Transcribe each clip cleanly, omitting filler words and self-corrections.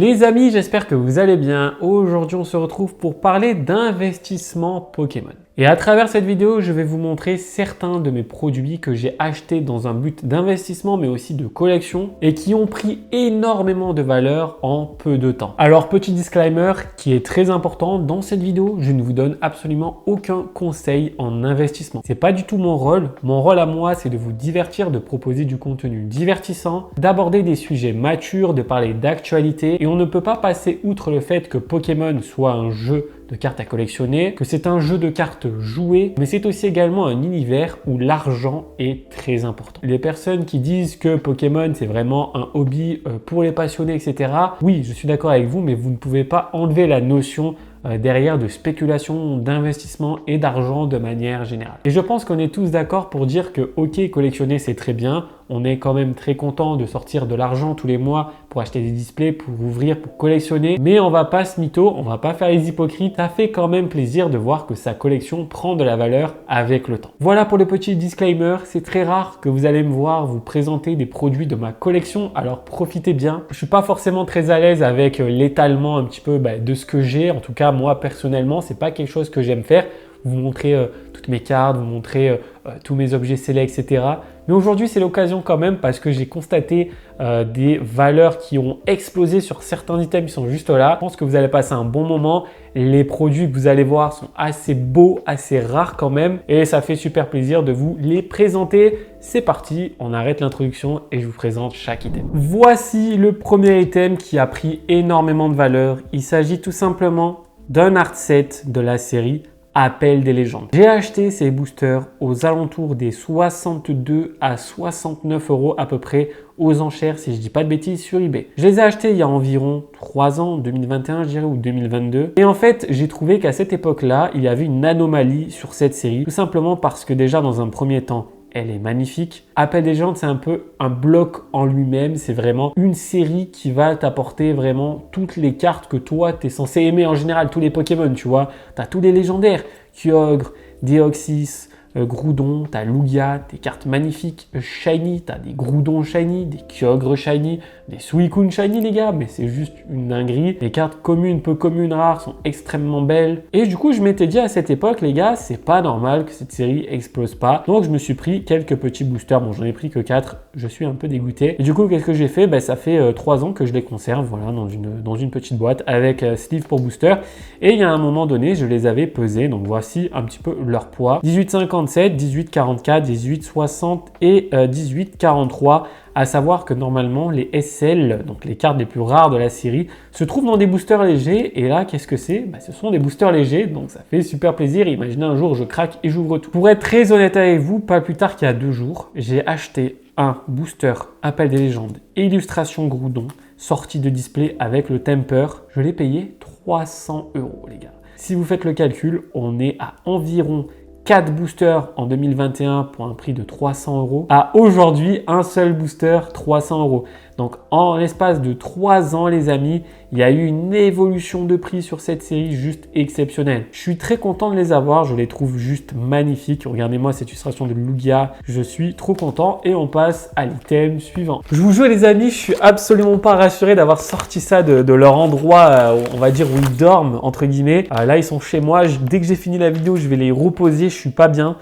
Les amis, j'espère que vous allez bien. Aujourd'hui, on se retrouve pour parler d'investissement Pokémon. Et à travers cette vidéo, je vais vous montrer certains de mes produits que j'ai achetés dans un but d'investissement, mais aussi de collection, et qui ont pris énormément de valeur en peu de temps. Alors, petit disclaimer qui est très important, dans cette vidéo, je ne vous donne absolument aucun conseil en investissement. C'est pas du tout mon rôle. Mon rôle à moi, c'est de vous divertir, de proposer du contenu divertissant, d'aborder des sujets matures, de parler d'actualité, et on ne peut pas passer outre le fait que Pokémon soit un jeu de cartes à collectionner, que c'est un jeu de cartes joué, mais c'est aussi également un univers où l'argent est très important. Les personnes qui disent que Pokémon c'est vraiment un hobby pour les passionnés, etc. Oui, je suis d'accord avec vous, mais vous ne pouvez pas enlever la notion derrière de spéculation, d'investissement et d'argent de manière générale. Et je pense qu'on est tous d'accord pour dire que ok, collectionner c'est très bien, on est quand même très content de sortir de l'argent tous les mois pour acheter des displays, pour ouvrir, pour collectionner, mais on va pas se mytho, on va pas faire les hypocrites, ça fait quand même plaisir de voir que sa collection prend de la valeur avec le temps. Voilà pour le petit disclaimer, c'est très rare que vous allez me voir vous présenter des produits de ma collection, alors profitez bien. Je suis pas forcément très à l'aise avec l'étalement un petit peu de ce que j'ai, en tout cas moi personnellement, c'est pas quelque chose que j'aime faire. Vous montrer toutes mes cartes, vous montrer tous mes objets scellés, etc. Mais aujourd'hui, c'est l'occasion quand même parce que j'ai constaté des valeurs qui ont explosé sur certains items qui sont juste là. Je pense que vous allez passer un bon moment. Les produits que vous allez voir sont assez beaux, assez rares quand même. Et ça fait super plaisir de vous les présenter. C'est parti, on arrête l'introduction et je vous présente chaque item. Voici le premier item qui a pris énormément de valeur. Il s'agit tout simplement d'un art set de la série Appel des légendes. J'ai acheté ces boosters aux alentours des 62 à 69 euros à peu près aux enchères, si je dis pas de bêtises, sur eBay. Je les ai achetés il y a environ 3 ans, 2021 je dirais, ou 2022. Et en fait, j'ai trouvé qu'à cette époque-là, il y avait une anomalie sur cette série, tout simplement parce que déjà dans un premier temps, elle est magnifique. Appel des légendes, c'est un peu un bloc en lui-même. C'est vraiment une série qui va t'apporter vraiment toutes les cartes que toi, tu es censé aimer en général. Tous les Pokémon, tu vois. Tu as tous les légendaires. Kyogre, Deoxys, Groudon, tu as Lugia, des cartes magnifiques shiny. Tu as des Groudon shiny, des Kyogre shiny, des Suicune shiny, les gars. Mais c'est juste une dinguerie. Les cartes communes, peu communes, rares sont extrêmement belles. Et du coup, je m'étais dit à cette époque, les gars, c'est pas normal que cette série explose pas. Donc, je me suis pris quelques petits boosters. Bon, j'en ai pris que 4. Je suis un peu dégoûté. Et du coup, qu'est-ce que j'ai fait? Ça fait 3 ans que je les conserve, voilà, dans une petite boîte avec sleeve pour booster. Et il y a un moment donné, je les avais pesés. Donc, voici un petit peu leur poids. 18,57, 18,44, 18,60 et 18,43. À savoir que normalement, les SL, donc les cartes les plus rares de la série, se trouvent dans des boosters légers. Et là, qu'est-ce que c'est? Ce sont des boosters légers, donc ça fait super plaisir. Imaginez un jour, je craque et j'ouvre tout. Pour être très honnête avec vous, pas plus tard qu'il y a 2 jours, j'ai acheté un booster Appel des légendes et illustration Groudon, sorti de display avec le temper. Je l'ai payé 300 euros, les gars. Si vous faites le calcul, on est à environ 4 boosters en 2021 pour un prix de 300 euros. À aujourd'hui, un seul booster, 300 euros. Donc, en l'espace de 3 ans, les amis, il y a eu une évolution de prix sur cette série juste exceptionnelle. Je suis très content de les avoir. Je les trouve juste magnifiques. Regardez-moi cette illustration de Lugia. Je suis trop content. Et on passe à l'item suivant. Je vous jure, les amis, je suis absolument pas rassuré d'avoir sorti ça de leur endroit, on va dire, où ils dorment, entre guillemets. Là, ils sont chez moi. Dès que j'ai fini la vidéo, je vais les reposer. Je suis pas bien.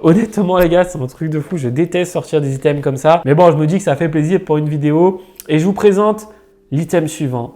Honnêtement, les gars, c'est un truc de fou. Je déteste sortir des items comme ça. Mais bon, je me dis que ça fait plaisir pour une vidéo. Et je vous présente l'item suivant.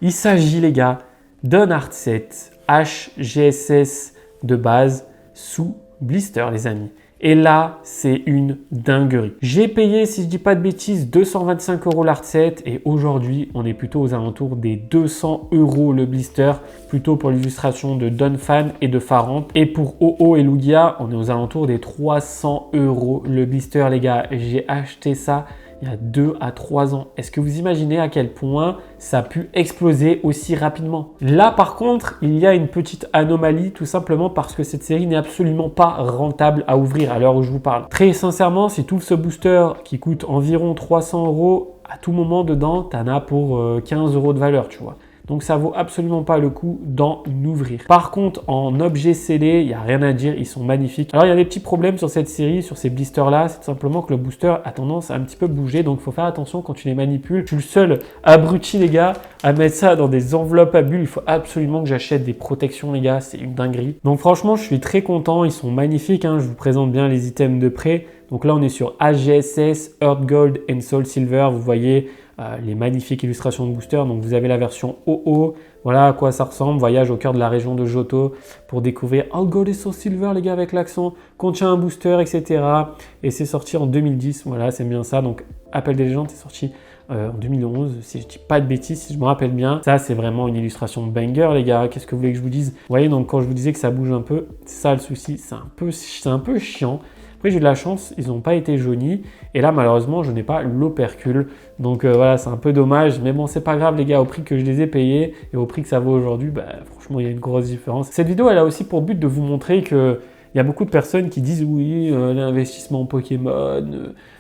Il s'agit, les gars, d'un art set HGSS de base sous blister, les amis. Et là, c'est une dinguerie. J'ai payé, si je dis pas de bêtises, 225 euros l'art set. Et aujourd'hui, on est plutôt aux alentours des 200 euros le blister. Plutôt pour l'illustration de Donphan et de Farante. Et pour Ho-Oh et Lugia, on est aux alentours des 300 euros le blister, les gars. J'ai acheté ça il y a 2 à 3 ans. Est-ce que vous imaginez à quel point ça a pu exploser aussi rapidement? Là, par contre, il y a une petite anomalie, tout simplement parce que cette série n'est absolument pas rentable à ouvrir à l'heure où je vous parle. Très sincèrement, si tu ouvres ce booster qui coûte environ 300 euros, à tout moment dedans, tu en as pour 15 euros de valeur, tu vois. Donc ça vaut absolument pas le coup d'en ouvrir. Par contre, en objet scellé, il n'y a rien à dire, ils sont magnifiques. Alors il y a des petits problèmes sur cette série, sur ces blisters là, c'est tout simplement que le booster a tendance à un petit peu bouger, donc il faut faire attention quand tu les manipules. Je suis le seul abruti les gars à mettre ça dans des enveloppes à bulles. Il faut absolument que j'achète des protections les gars, c'est une dinguerie. Donc franchement, je suis très content, ils sont magnifiques, hein. Je vous présente bien les items de près. Donc là, on est sur AGSS, Earth Gold and Soul Silver. Vous voyez les magnifiques illustrations de booster. Donc vous avez la version OO. Voilà à quoi ça ressemble. Voyage au cœur de la région de Johto pour découvrir Earth Gold and Soul Silver, les gars, avec l'accent. Contient un booster, etc. Et c'est sorti en 2010. Voilà, c'est bien ça. Donc Appel des légendes est sorti en 2011, si je dis pas de bêtises, si je me rappelle bien. Ça, c'est vraiment une illustration de banger, les gars. Qu'est-ce que vous voulez que je vous dise? Vous voyez, donc quand je vous disais que ça bouge un peu, c'est ça le souci. C'est un peu chiant. Après, j'ai eu de la chance, ils n'ont pas été jaunis. Et là, malheureusement, je n'ai pas l'opercule. Donc voilà, c'est un peu dommage. Mais bon, c'est pas grave, les gars. Au prix que je les ai payés et au prix que ça vaut aujourd'hui, bah, franchement, il y a une grosse différence. Cette vidéo, elle a aussi pour but de vous montrer que il y a beaucoup de personnes qui disent oui, l'investissement en Pokémon,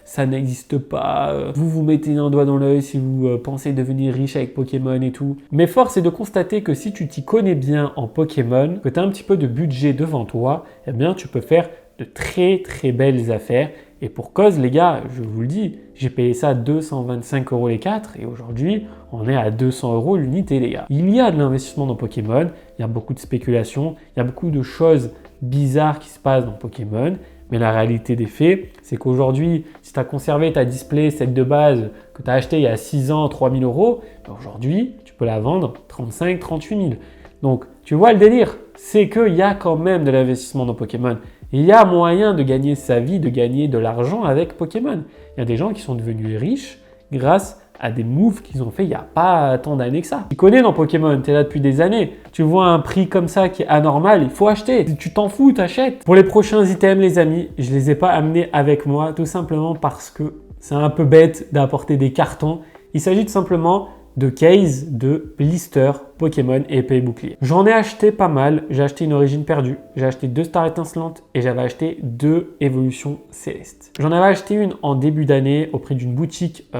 ça n'existe pas. Vous vous mettez un doigt dans l'œil si vous pensez devenir riche avec Pokémon et tout. Mais force est de constater que si tu t'y connais bien en Pokémon, que tu as un petit peu de budget devant toi, eh bien tu peux faire de très très belles affaires. Et pour cause, les gars, je vous le dis, j'ai payé ça 225 € les 4 et aujourd'hui, on est à 200 € l'unité, les gars. Il y a de l'investissement dans Pokémon, il y a beaucoup de spéculation, il y a beaucoup de choses bizarres qui se passent dans Pokémon. Mais la réalité des faits, c'est qu'aujourd'hui, si tu as conservé ta display set de base que tu as acheté il y a 6 ans, 3000 €, ben aujourd'hui, tu peux la vendre 35 38 000. Donc, tu vois le délire, c'est qu'il y a quand même de l'investissement dans Pokémon. Il y a moyen de gagner sa vie, de gagner de l'argent avec Pokémon. Il y a des gens qui sont devenus riches grâce à des moves qu'ils ont fait il n'y a pas tant d'années que ça. Tu connais dans Pokémon, tu es là depuis des années. Tu vois un prix comme ça qui est anormal, il faut acheter. Si tu t'en fous, t'achètes. Pour les prochains items, les amis, je ne les ai pas amenés avec moi, tout simplement parce que c'est un peu bête d'apporter des cartons. Il s'agit tout simplement de case de blister Pokémon épée et bouclier. J'en ai acheté pas mal. J'ai acheté une origine perdue, j'ai acheté 2 stars étincelantes et j'avais acheté 2 évolutions célestes. J'en avais acheté une en début d'année auprès d'une boutique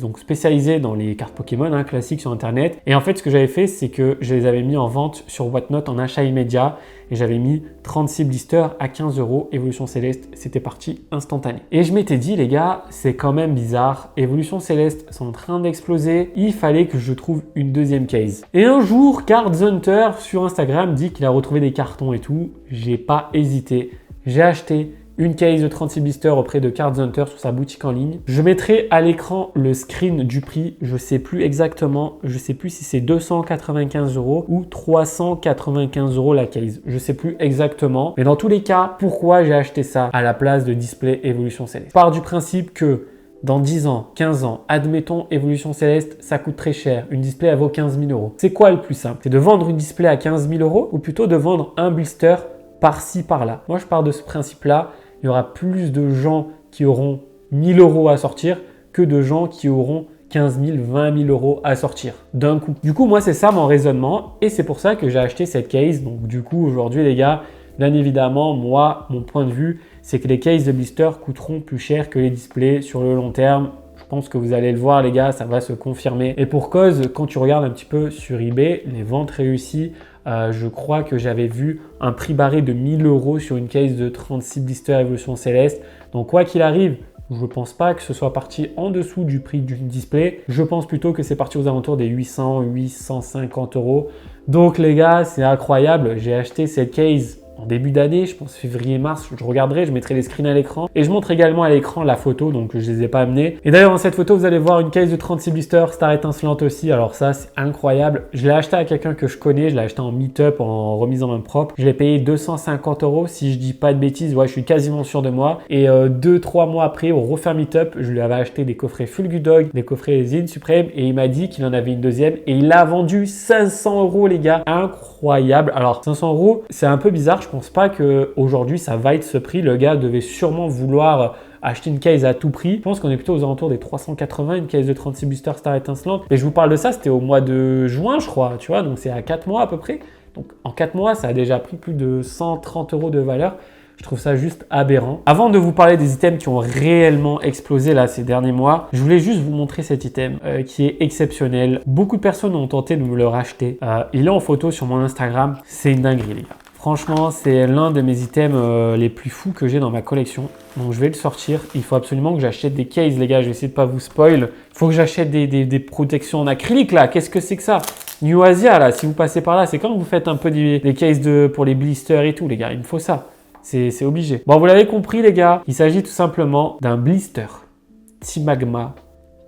donc spécialisée dans les cartes Pokémon classiques sur internet. Et en fait, ce que j'avais fait, c'est que je les avais mis en vente sur Whatnot en achat immédiat et j'avais mis 36 blisters à 15 € évolution céleste. C'était parti instantané. Et je m'étais dit, les gars, c'est quand même bizarre. Évolution céleste sont en train d'exploser. Il fallait que je trouve une deuxième case. Et un jour, Cards Hunter sur Instagram dit qu'il a retrouvé des cartons et tout. J'ai pas hésité. J'ai acheté une case de 36 blisters auprès de Cards Hunter sur sa boutique en ligne. Je mettrai à l'écran le screen du prix. Je sais plus exactement. Je sais plus si c'est 295 € ou 395 € la case. Je sais plus exactement. Mais dans tous les cas, pourquoi j'ai acheté ça à la place de display Évolution Céleste? Je pars du principe que dans 10 ans, 15 ans, admettons Évolution Céleste, ça coûte très cher. Une display, elle vaut 15 000 €. C'est quoi le plus simple? C'est de vendre une display à 15 000 € ou plutôt de vendre un blister par-ci, par-là? Moi, je pars de ce principe-là. Il y aura plus de gens qui auront 1000 € à sortir que de gens qui auront 15 000, 20 000 € à sortir d'un coup. Du coup, moi, c'est ça mon raisonnement et c'est pour ça que j'ai acheté cette case. Donc, du coup, aujourd'hui, les gars, bien évidemment, moi, mon point de vue, c'est que les cases de blister coûteront plus cher que les displays sur le long terme. Je pense que vous allez le voir, les gars, ça va se confirmer. Et pour cause, quand tu regardes un petit peu sur eBay, les ventes réussies, je crois que j'avais vu un prix barré de 1000 € sur une case de 36 blisters Évolution Céleste. Donc, quoi qu'il arrive, je ne pense pas que ce soit parti en dessous du prix d'une display. Je pense plutôt que c'est parti aux alentours des 800, 850 €. Donc, les gars, c'est incroyable. J'ai acheté cette case en début d'année, je pense février-mars, je regarderai, je mettrai les screens à l'écran. Et je montre également à l'écran la photo, donc je ne les ai pas amenés. Et d'ailleurs, dans cette photo, vous allez voir une case de 36 blisters, star étincelante aussi. Alors ça, c'est incroyable. Je l'ai acheté à quelqu'un que je connais, je l'ai acheté en meet-up, en remise en main propre. Je l'ai payé 250 €, si je dis pas de bêtises, ouais, je suis quasiment sûr de moi. Et 2-3 mois après, au refaire meet-up, je lui avais acheté des coffrets Fulgudog, des coffrets Zine Supreme, et il m'a dit qu'il en avait une deuxième. Et il l'a vendu 500 €, les gars. Incroyable. Alors 500 €, c'est un peu bizarre. Je pense pas qu'aujourd'hui ça vaille ce prix. Le gars devait sûrement vouloir acheter une case à tout prix. Je pense qu'on est plutôt aux alentours des 380, une case de 36 boosters star étincelante. Et je vous parle de ça, c'était au mois de juin, je crois, tu vois, donc c'est à 4 mois à peu près. Donc en 4 mois, ça a déjà pris plus de 130 € de valeur. Je trouve ça juste aberrant. Avant de vous parler des items qui ont réellement explosé là ces derniers mois, je voulais juste vous montrer cet item qui est exceptionnel. Beaucoup de personnes ont tenté de me le racheter. Il est en photo sur mon Instagram. C'est une dinguerie les gars. Franchement, c'est l'un de mes items les plus fous que j'ai dans ma collection. Donc je vais le sortir. Il faut absolument que j'achète des cases les gars. Je vais essayer de pas vous spoil. Il faut que j'achète des protections en acrylique là. Qu'est-ce que c'est que ça? New Asia là, si vous passez par là, c'est quand vous faites un peu des cases pour les blisters et tout les gars. Il me faut ça. C'est obligé. Bon, vous l'avez compris les gars, il s'agit tout simplement d'un blister Team Magma,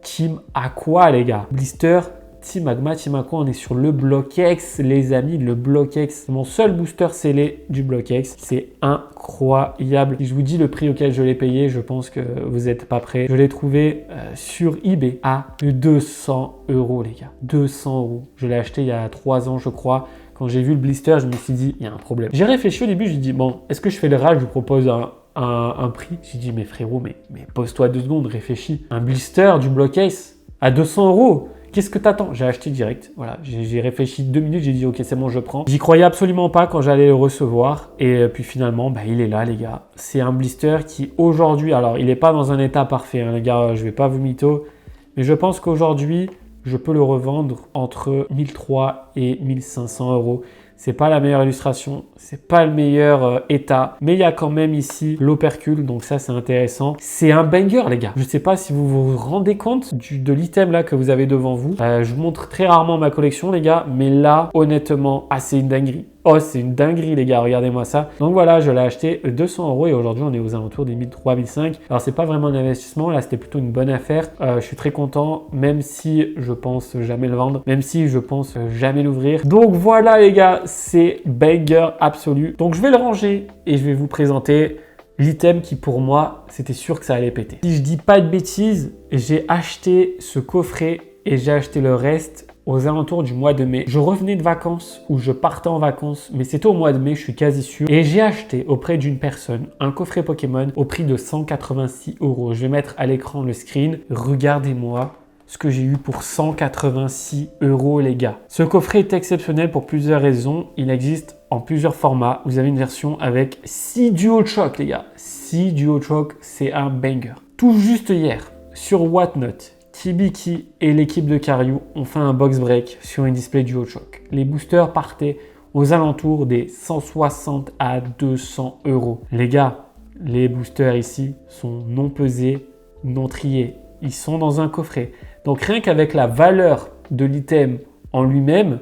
Team Aqua les gars. Blister Team Magma, Team Aqua, on est sur le Block X les amis, le Block X. Mon seul booster scellé du Block X, c'est incroyable. Et je vous dis le prix auquel je l'ai payé, je pense que vous n'êtes pas prêts. Je l'ai trouvé sur eBay à 200 € les gars, 200 €. Je l'ai acheté il y a 3 ans je crois. Quand j'ai vu le blister, je me suis dit, il y a un problème. J'ai réfléchi au début, j'ai dit, bon, est-ce que je fais le rage, je vous propose un prix? J'ai dit, mais frérot, mais pose-toi 2 secondes, réfléchis. Un blister du Block Ace à 200 €, qu'est-ce que t'attends? J'ai acheté direct, voilà. J'ai réfléchi 2 minutes, j'ai dit, ok, c'est bon, je prends. J'y croyais absolument pas quand j'allais le recevoir. Et puis finalement, bah, il est là, les gars. C'est un blister qui, aujourd'hui, alors, il n'est pas dans un état parfait, hein, les gars, je vais pas vous mytho. Mais je pense qu'aujourd'hui, je peux le revendre entre 1300 et 1500 €. C'est pas la meilleure illustration, c'est pas le meilleur état, mais il y a quand même ici l'opercule, donc ça c'est intéressant. C'est un banger les gars. Je sais pas si vous vous rendez compte de l'item là que vous avez devant vous. Je vous montre très rarement ma collection les gars, mais là honnêtement, c'est une dinguerie. Oh, c'est une dinguerie les gars, regardez-moi ça. Donc voilà, je l'ai acheté 200 € et aujourd'hui on est aux alentours des 1300, 1500. Alors c'est pas vraiment un investissement, là c'était plutôt une bonne affaire. Je suis très content, même si je pense jamais le vendre, même si je pense jamais l'ouvrir. Donc voilà les gars, c'est banger absolu. Donc je vais le ranger et je vais vous présenter l'item qui pour moi, c'était sûr que ça allait péter. Si je dis pas de bêtises, j'ai acheté ce coffret et j'ai acheté le reste aux alentours du mois de mai. Je revenais de vacances ou je partais en vacances, mais c'était au mois de mai, je suis quasi sûr. Et j'ai acheté auprès d'une personne un coffret Pokémon au prix de 186 €. Je vais mettre à l'écran le screen. Regardez-moi ce que j'ai eu pour 186 € les gars. Ce coffret est exceptionnel pour plusieurs raisons. Il existe en plusieurs formats. Vous avez une version avec 6 Duo-Shock les gars. 6 Duo-Shock, c'est un banger. Tout juste hier, sur Whatnot, Tibiki et l'équipe de Cariou ont fait un box break sur une display Duo-Shock. Les boosters partaient aux alentours des 160 à 200 €. Les gars, les boosters ici sont non pesés, non triés. Ils sont dans un coffret. Donc rien qu'avec la valeur de l'item en lui-même,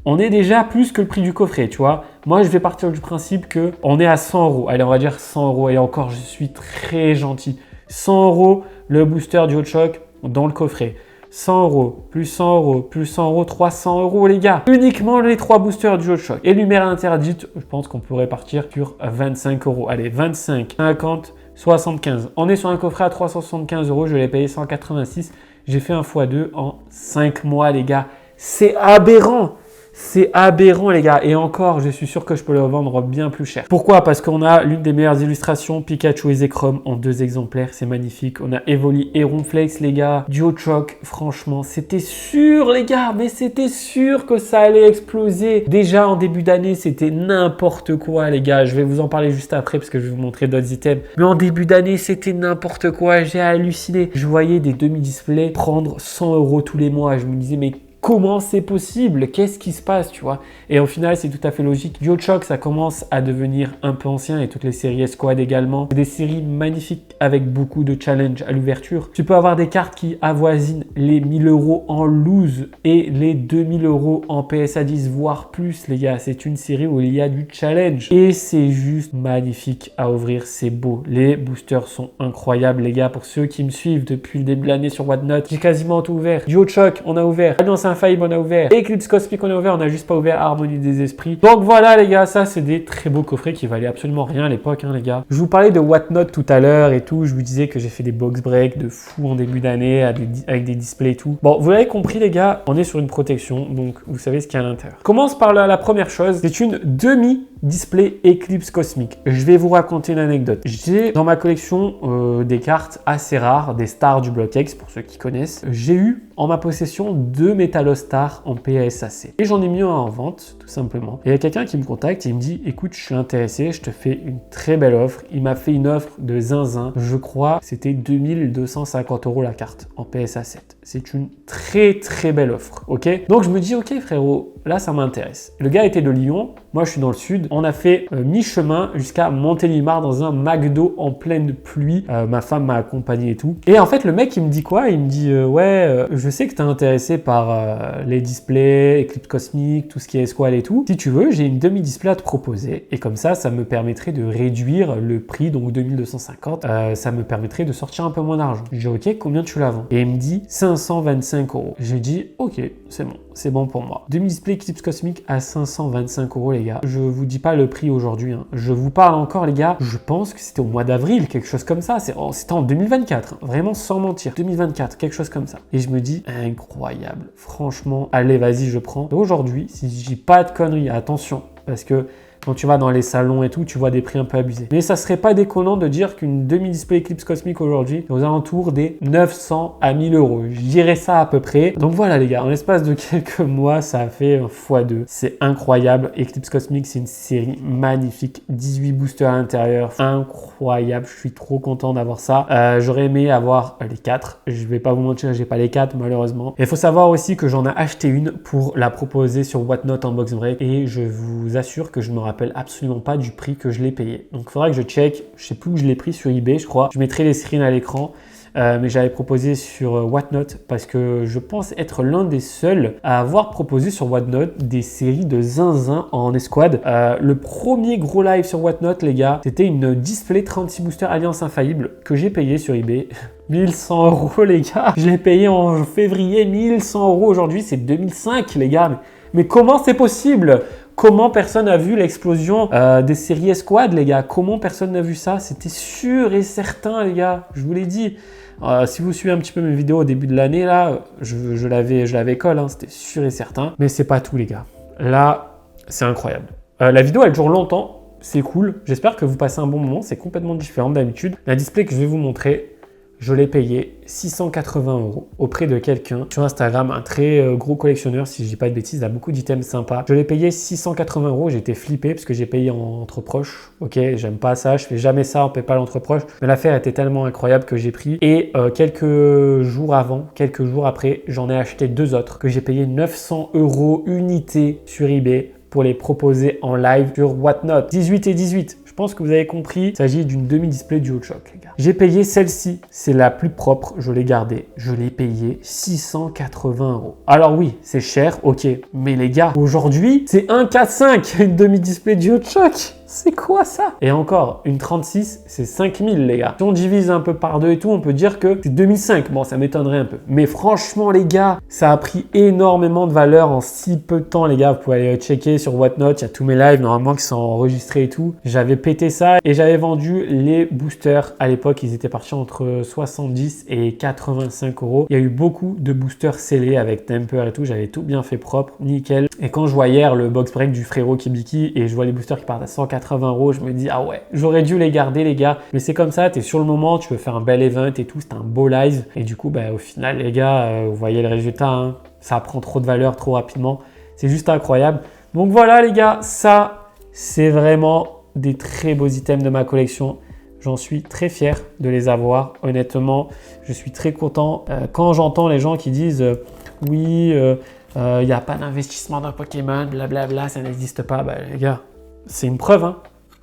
on est déjà plus que le prix du coffret, tu vois. Moi, je vais partir du principe qu'on est à 100 €. Allez, on va dire 100 €. Et encore, je suis très gentil. 100 € le booster Duo-Shock dans le coffret. 100 €, plus 100 €, plus 100 €, 300 € les gars. Uniquement les 3 boosters Duo-Shock. Et lumière interdite, je pense qu'on pourrait partir sur 25 €. Allez, 25, 50, 75. On est sur un coffret à 375 €. Je l'ai payé 186. J'ai fait un x2 en 5 mois les gars. C'est aberrant. C'est aberrant les gars. Et encore, je suis sûr que je peux le vendre bien plus cher. Pourquoi? Parce qu'on a l'une des meilleures illustrations, Pikachu et Zekrom en 2 exemplaires. C'est magnifique. On a Evoli et Ronflex les gars. Duo-Shock, franchement, c'était sûr les gars. Mais c'était sûr que ça allait exploser. Déjà en début d'année, c'était n'importe quoi les gars. Je vais vous en parler juste après parce que je vais vous montrer d'autres items. Mais en début d'année, c'était n'importe quoi. J'ai halluciné. Je voyais des demi-displays prendre 100 € tous les mois. Je me disais mais comment c'est possible? Qu'est-ce qui se passe, tu vois? Et au final, c'est tout à fait logique. Duo-Shock, ça commence à devenir un peu ancien et toutes les séries Esquad également. C'est des séries magnifiques avec beaucoup de challenges à l'ouverture. Tu peux avoir des cartes qui avoisinent les 1000 € en loose et les 2000 € en PSA 10, voire plus, les gars. C'est une série où il y a du challenge et c'est juste magnifique à ouvrir. C'est beau. Les boosters sont incroyables, les gars. Pour ceux qui me suivent depuis le début de l'année sur Whatnot, j'ai quasiment tout ouvert. Duo-Shock, on a ouvert. Alliance Infaillible, on a ouvert. Eclipse Cosmic, on a ouvert. On n'a juste pas ouvert Harmonie des Esprits. Donc voilà, les gars, ça, c'est des très beaux coffrets qui valaient absolument rien à l'époque, hein, les gars. Je vous parlais de Whatnot tout à l'heure et tout. Je vous disais que j'ai fait des box breaks de fou en début d'année avec des displays et tout. Bon, vous l'avez compris, les gars, on est sur une protection. Donc, vous savez ce qu'il y a à l'intérieur. Commence par la première chose. C'est une demi-display Eclipse Cosmic. Je vais vous raconter une anecdote. J'ai dans ma collection des cartes assez rares, des stars du Block X, pour ceux qui connaissent. J'ai eu en ma possession 2 Métal Alostar en PSAC. Et j'en ai mis un en vente, tout simplement. Et il y a quelqu'un qui me contacte et il me dit, écoute, je suis intéressé, je te fais une très belle offre. Il m'a fait une offre de zinzin. Je crois que c'était 2250 € la carte en PSA 7. C'est une très très belle offre, ok? Donc je me dis, ok frérot, là ça m'intéresse. Le gars était de Lyon, moi je suis dans le sud. On a fait mi-chemin jusqu'à Montélimar dans un McDo en pleine pluie. Ma femme m'a accompagné et tout. Et en fait le mec il me dit quoi? Il me dit je sais que t'es intéressé par les displays, Eclipse Cosmic, tout ce qui est Esquad et tout. Si tu veux, j'ai une demi-display à te proposer. Et comme ça me permettrait de réduire le prix, donc 2250. Ça me permettrait de sortir un peu moins d'argent. Je dis ok, combien tu la vends? Et il me dit 525 €. J'ai dit ok, c'est bon pour moi. Demi-display Eclipse Cosmic à 525 € les gars. Je vous dis pas le prix aujourd'hui, hein. Je vous parle encore les gars, je pense que c'était au mois d'avril, quelque chose comme ça. C'était en 2024, hein. Vraiment sans mentir. 2024, quelque chose comme ça. Et je me dis incroyable. Franchement, allez vas-y je prends. Et aujourd'hui, si je dis pas de conneries, attention, parce que quand tu vas dans les salons et tout, tu vois des prix un peu abusés. Mais ça serait pas déconnant de dire qu'une demi-display Eclipse Cosmic aujourd'hui est aux alentours des 900 à 1000 €. Je dirais ça à peu près. Donc voilà les gars, en l'espace de quelques mois, ça a fait x2. C'est incroyable. Eclipse Cosmic, c'est une série magnifique. 18 boosters à l'intérieur. Incroyable. Je suis trop content d'avoir ça. J'aurais aimé avoir les 4. Je vais pas vous mentir, j'ai pas les 4 malheureusement. Il faut savoir aussi que j'en ai acheté une pour la proposer sur Whatnot en box break. Et je vous assure que je me rappelle absolument pas du prix que je l'ai payé. Donc il faudra que je check, je sais plus où je l'ai pris sur eBay je crois. Je mettrai les screens à l'écran. Mais j'avais proposé sur Whatnot parce que je pense être l'un des seuls à avoir proposé sur Whatnot des séries de zinzin en escouade. Le premier gros live sur Whatnot les gars, c'était une display 36 booster Alliance Infaillible que j'ai payé sur eBay. 1100 € les gars. Je l'ai payé en février, 1100 € aujourd'hui, c'est 2005 les gars. Mais comment c'est possible? Comment personne n'a vu l'explosion des séries Esquad, les gars? Comment personne n'a vu ça? C'était sûr et certain, les gars. Je vous l'ai dit. Si vous suivez un petit peu mes vidéos au début de l'année, là, je l'avais colle, hein, c'était sûr et certain. Mais c'est pas tout, les gars. Là, c'est incroyable. La vidéo, elle dure longtemps. C'est cool. J'espère que vous passez un bon moment. C'est complètement différent d'habitude. La display que je vais vous montrer, je l'ai payé 680 € auprès de quelqu'un sur Instagram, un très gros collectionneur, si je dis pas de bêtises, il a beaucoup d'items sympas. Je l'ai payé 680 €, j'étais flippé parce que j'ai payé entre proches. Ok, j'aime pas ça, je fais jamais ça en PayPal entre proches. Mais l'affaire était tellement incroyable que j'ai pris. Et quelques jours après, j'en ai acheté 2 autres que j'ai payé 900 € unité sur eBay pour les proposer en live sur Whatnot. 18 et 18. Je pense que vous avez compris, il s'agit d'une demi-display DualShock, les gars. J'ai payé celle-ci, c'est la plus propre, je l'ai gardée. Je l'ai payé 680 €. Alors oui, c'est cher, ok. Mais les gars, aujourd'hui, c'est 1,45 une demi-display DualShock. C'est quoi ça? Et encore, une 36, c'est 5000 les gars. Si on divise un peu par deux et tout, on peut dire que c'est 2005. Bon, ça m'étonnerait un peu. Mais franchement les gars, ça a pris énormément de valeur en si peu de temps les gars. Vous pouvez aller checker sur Whatnot, il y a tous mes lives normalement qui sont enregistrés et tout. J'avais pété ça et j'avais vendu les boosters. À l'époque, ils étaient partis entre 70 et 85 €. Il y a eu beaucoup de boosters scellés avec temper et tout. J'avais tout bien fait propre, nickel. Et quand je vois hier le box break du frérot Kibiki et je vois les boosters qui partent à 180 €, je me dis ah ouais, j'aurais dû les garder les gars. Mais c'est comme ça, tu es sur le moment, tu veux faire un bel event et tout, c'est un beau live. Et du coup, au final les gars, vous voyez le résultat, hein, ça prend trop de valeur trop rapidement. C'est juste incroyable. Donc voilà les gars, ça c'est vraiment des très beaux items de ma collection. J'en suis très fier de les avoir. Honnêtement, je suis très content. Quand j'entends les gens qui disent oui, il n'y a pas d'investissement dans Pokémon, blablabla, ça n'existe pas. Les gars, c'est une preuve, hein.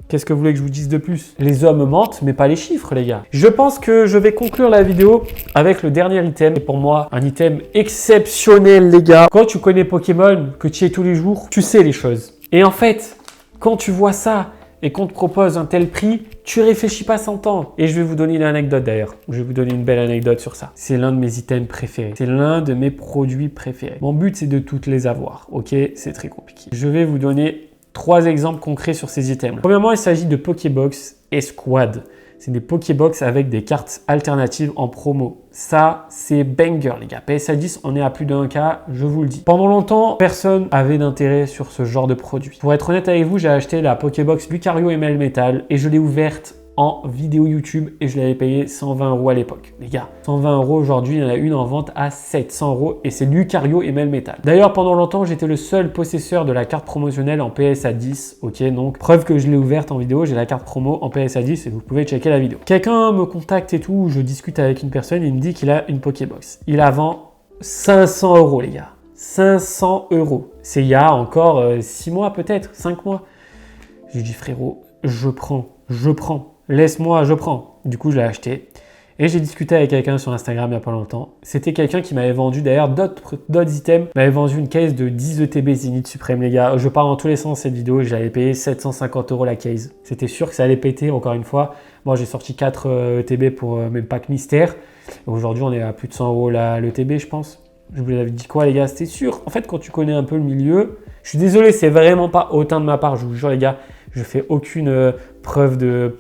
Qu'est-ce que vous voulez que je vous dise de plus? Les hommes mentent, mais pas les chiffres, les gars. Je pense que je vais conclure la vidéo avec le dernier item. Et pour moi, un item exceptionnel, les gars. Quand tu connais Pokémon, que tu y es tous les jours, tu sais les choses. Et en fait, quand tu vois ça et qu'on te propose un tel prix, tu réfléchis pas 100 ans. Et je vais vous donner une anecdote d'ailleurs. Je vais vous donner une belle anecdote sur ça. C'est l'un de mes items préférés. C'est l'un de mes produits préférés. Mon but, c'est de toutes les avoir. Ok, c'est très compliqué. Je vais vous donner 3 exemples concrets sur ces items. Premièrement, il s'agit de Pokébox Esquad. C'est des Pokébox avec des cartes alternatives en promo. Ça, c'est banger, les gars. PSA 10, on est à plus de 1K, je vous le dis. Pendant longtemps, personne avait d'intérêt sur ce genre de produit. Pour être honnête avec vous, j'ai acheté la Pokébox Lucario ML Metal et je l'ai ouverte en vidéo YouTube et je l'avais payé 120 € à l'époque. Les gars, 120 € aujourd'hui, il y en a une en vente à 700 € et c'est Lucario et Melmetal. D'ailleurs, pendant longtemps, j'étais le seul possesseur de la carte promotionnelle en PSA 10. Ok, donc preuve que je l'ai ouverte en vidéo, j'ai la carte promo en PSA 10 et vous pouvez checker la vidéo. Quelqu'un me contacte et tout, je discute avec une personne et il me dit qu'il a une Pokébox. Il la vend 500 € les gars. 500 €. C'est il y a encore 6 mois peut-être, 5 mois. J'ai dit frérot, je prends. Laisse-moi, je prends. Du coup, je l'ai acheté. Et j'ai discuté avec quelqu'un sur Instagram il n'y a pas longtemps. C'était quelqu'un qui m'avait vendu d'ailleurs d'autres items. Il m'avait vendu une caisse de 10 ETB Zénith Suprême, les gars. Je pars dans tous les sens cette vidéo. Je l'avais payé 750 € la case. C'était sûr que ça allait péter, encore une fois. Moi, j'ai sorti 4 ETB pour mes packs mystères. Aujourd'hui, on est à plus de 100 € l'ETB, je pense. Je vous l'avais dit quoi, les gars? C'était sûr. En fait, quand tu connais un peu le milieu, je suis désolé, c'est vraiment pas hautain de ma part. Je vous jure, les gars, je fais aucune preuve de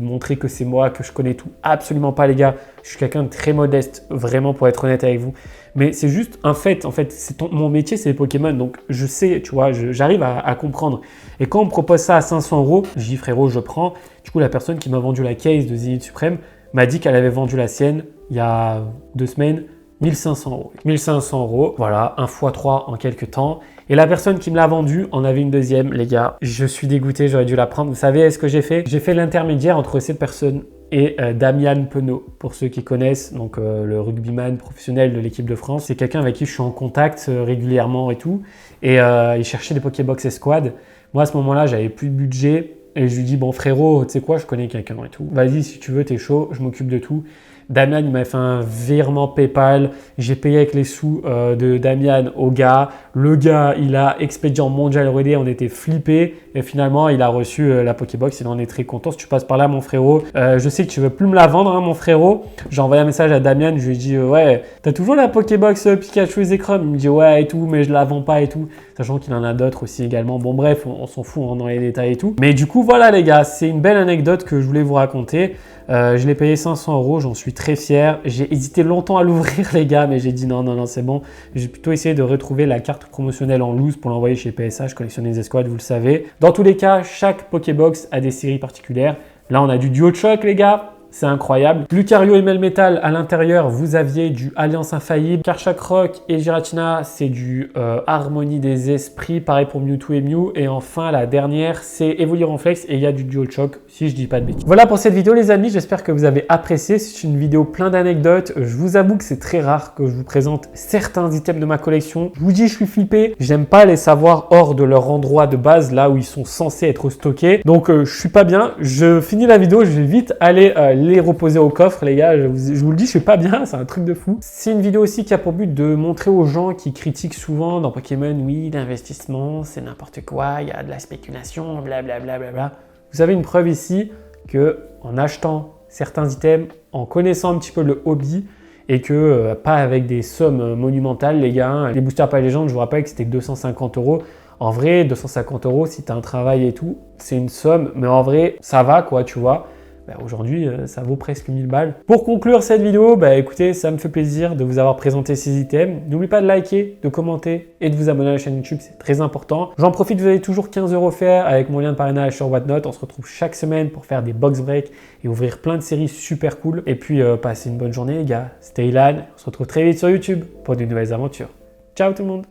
montrer que c'est moi, que je connais tout. Absolument pas, les gars. Je suis quelqu'un de très modeste, vraiment, pour être honnête avec vous. Mais c'est juste un fait. En fait, mon métier, c'est les Pokémon. Donc, je sais, tu vois, j'arrive à comprendre. Et quand on me propose ça à 500 €, je dis, frérot, je prends. Du coup, la personne qui m'a vendu la case de Zénith Suprême m'a dit qu'elle avait vendu la sienne il y a 2 semaines. 1500 €. 1500 €, voilà, 1 x 3 en quelques temps. Et la personne qui me l'a vendu en avait une deuxième, les gars. Je suis dégoûté, j'aurais dû la prendre. Vous savez ce que j'ai fait? J'ai fait l'intermédiaire entre cette personne et Damian Penaud, pour ceux qui connaissent, donc le rugbyman professionnel de l'équipe de France. C'est quelqu'un avec qui je suis en contact régulièrement et tout. Et il cherchait des Pokébox Escouade. Moi, à ce moment-là, j'avais plus de budget. Et je lui dis, bon frérot, tu sais quoi, je connais quelqu'un et tout. Vas-y, si tu veux, t'es chaud, je m'occupe de tout. Damian, il m'a fait un virement PayPal. J'ai payé avec les sous de Damian au gars. Le gars, il a Expédient Mondial RD. On était flippés. Et finalement, il a reçu la Pokébox. Il en est très content. Si tu passes par là, mon frérot, je sais que tu veux plus me la vendre, hein, mon frérot. J'ai envoyé un message à Damian. Je lui ai dit, ouais, t'as toujours la Pokébox Pikachu et Zekrom? Il me dit, ouais, et tout, mais je la vends pas et tout. Sachant qu'il en a d'autres aussi également. Bon, bref, on s'en fout hein, dans les détails et tout. Mais du coup, voilà, les gars, c'est une belle anecdote que je voulais vous raconter. Je l'ai payé 500 €, j'en suis très fier. J'ai hésité longtemps à l'ouvrir, les gars, mais j'ai dit non, c'est bon. J'ai plutôt essayé de retrouver la carte promotionnelle en loose pour l'envoyer chez PSA. Je collectionne les escouades, vous le savez. Dans tous les cas, chaque Pokébox a des séries particulières. Là, on a du Duo Choc, les gars. C'est incroyable. Lucario et Melmetal, à l'intérieur, vous aviez du Alliance Infaillible. Karchak Rock et Giratina, c'est du Harmonie des Esprits. Pareil pour Mewtwo et Mew. Et enfin, la dernière, c'est Evoli-Ronflex et il y a du Dual Choc, si je dis pas de bêtises. Voilà pour cette vidéo, les amis. J'espère que vous avez apprécié. C'est une vidéo plein d'anecdotes. Je vous avoue que c'est très rare que je vous présente certains items de ma collection. Je vous dis, je suis flippé. J'aime pas les savoir hors de leur endroit de base, là où ils sont censés être stockés. Donc, je suis pas bien. Je finis la vidéo. Je vais vite aller les reposer au coffre, les gars. Je vous le dis, je suis pas bien, c'est un truc de fou. C'est une vidéo aussi qui a pour but de montrer aux gens qui critiquent souvent dans Pokémon, oui, l'investissement, c'est n'importe quoi, il y a de la spéculation, blablabla. Vous avez une preuve ici que en achetant certains items, en connaissant un petit peu le hobby, et que pas avec des sommes monumentales, les gars. Les boosters pas légendes, je vous rappelle que c'était 250 €. En vrai, 250 € si tu as un travail et tout, c'est une somme, mais en vrai, ça va quoi, tu vois. Aujourd'hui, ça vaut presque 1000 balles. Pour conclure cette vidéo, écoutez, ça me fait plaisir de vous avoir présenté ces items. N'oubliez pas de liker, de commenter et de vous abonner à la chaîne YouTube, c'est très important. J'en profite, vous avez toujours 15 € offerts avec mon lien de parrainage sur Whatnot. On se retrouve chaque semaine pour faire des box breaks et ouvrir plein de séries super cool. Et puis, passez une bonne journée les gars. C'était Ilan, on se retrouve très vite sur YouTube pour de nouvelles aventures. Ciao tout le monde!